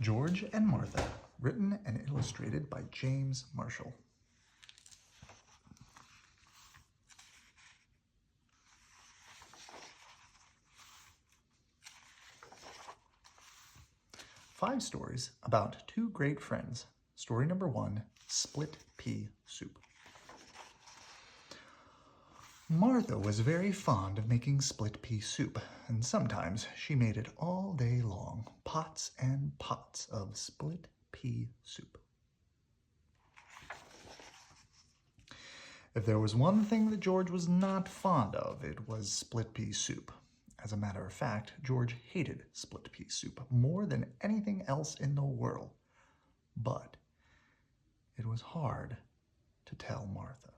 George and Martha, written and illustrated by James Marshall. Five stories about two great friends. Story number 1, Split Pea Soup. Martha was very fond of making split pea soup, and sometimes she made it all day long, pots and pots of split pea soup. If there was one thing that George was not fond of, it was split pea soup. As a matter of fact, George hated split pea soup more than anything else in the world. But it was hard to tell Martha.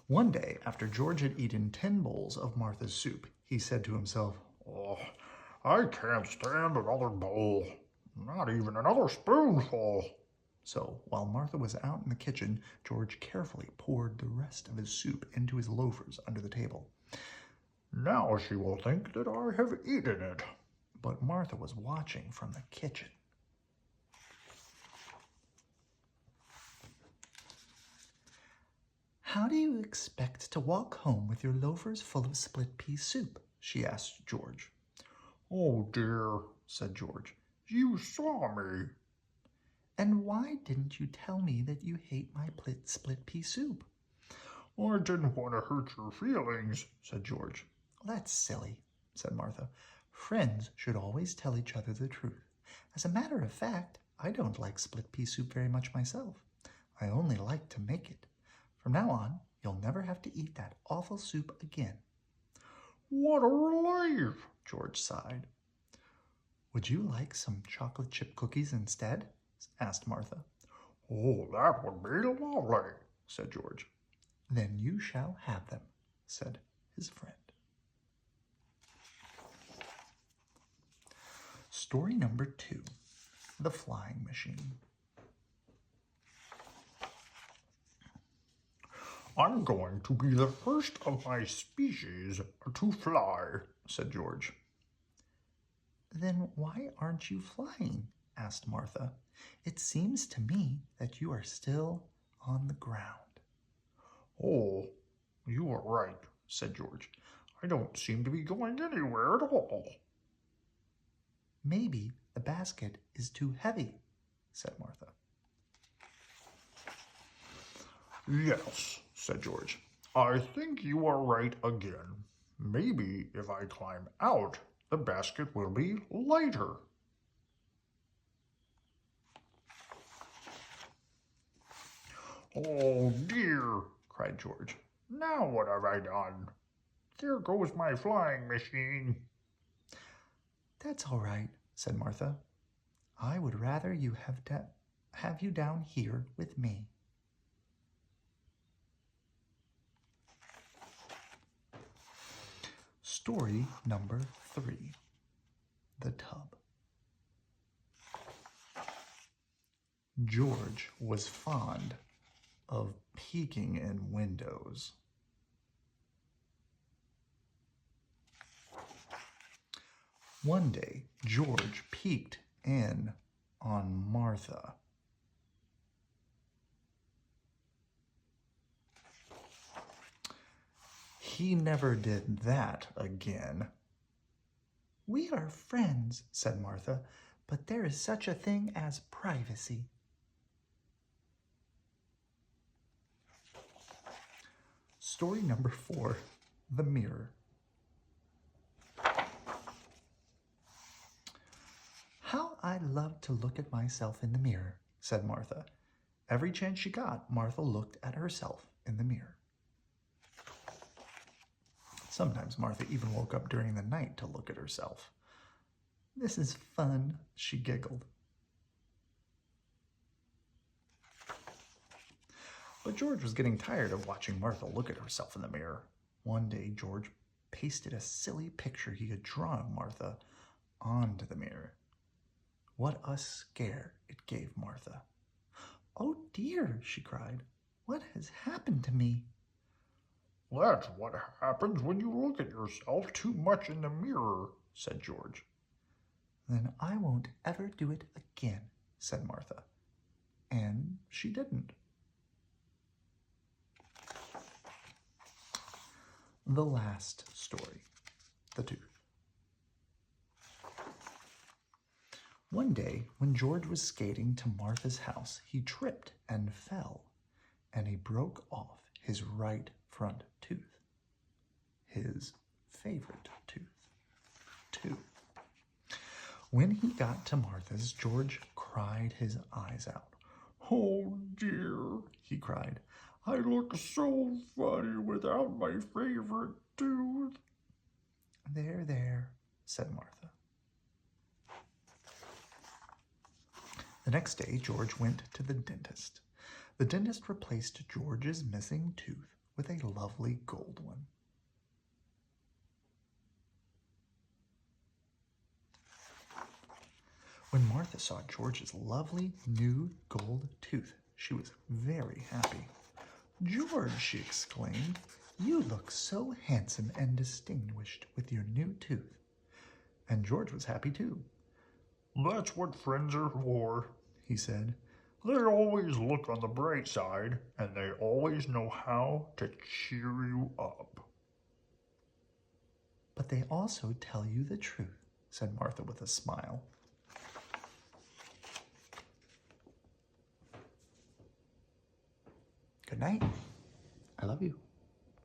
One day, after George had eaten 10 bowls of Martha's soup, he said to himself, "Oh, I can't stand another bowl, not even another spoonful." So, while Martha was out in the kitchen, George carefully poured the rest of his soup into his loafers under the table. "Now she will think that I have eaten it." But Martha was watching from the kitchen. "How do you expect to walk home with your loafers full of split pea soup?" she asked George. "Oh dear," said George, "you saw me." "And why didn't you tell me that you hate my split pea soup?" "I didn't want to hurt your feelings," said George. "That's silly," said Martha. "Friends should always tell each other the truth. As a matter of fact, I don't like split pea soup very much myself. I only like to make it. From now on, you'll never have to eat that awful soup again." "What a relief," George sighed. "Would you like some chocolate chip cookies instead?" asked Martha. "Oh, that would be lovely," said George. "Then you shall have them," said his friend. Story number 2, The Flying Machine. "I'm going to be the first of my species to fly," said George. "Then why aren't you flying?" asked Martha. "It seems to me that you are still on the ground." "Oh, you are right," said George. "I don't seem to be going anywhere at all." "Maybe the basket is too heavy," said Martha. "Yes," said George. "I think you are right again. Maybe if I climb out, the basket will be lighter." "Oh dear," cried George. "Now what have I done? There goes my flying machine." "That's all right," said Martha. "I would rather you have you down here with me." Story number 3, The Tub. George was fond of peeking in windows. One day, George peeked in on Martha. He never did that again. "We are friends," said Martha, "but there is such a thing as privacy." Story number 4, The Mirror. "How I love to look at myself in the mirror," said Martha. Every chance she got, Martha looked at herself in the mirror. Sometimes Martha even woke up during the night to look at herself. "This is fun," she giggled. But George was getting tired of watching Martha look at herself in the mirror. One day, George pasted a silly picture he had drawn of Martha onto the mirror. What a scare it gave Martha. "Oh dear," she cried. "What has happened to me?" That's what happens when you look at yourself too much in the mirror, said George. Then I won't ever do it again, said Martha. And she didn't. The last story, the tooth. One day, when George was skating to Martha's house, he tripped and fell, and he broke off his right front tooth, his favorite tooth. When he got to Martha's, George cried his eyes out. Oh dear, he cried. I look so funny without my favorite tooth. There, said Martha. The next day, George went to the dentist. The dentist replaced George's missing tooth with a lovely gold one. When Martha saw George's lovely new gold tooth, she was very happy. George, she exclaimed, you look so handsome and distinguished with your new tooth. And George was happy too. That's what friends are for, he said. They always look on the bright side, and they always know how to cheer you up. But they also tell you the truth, said Martha with a smile. Good night. I love you.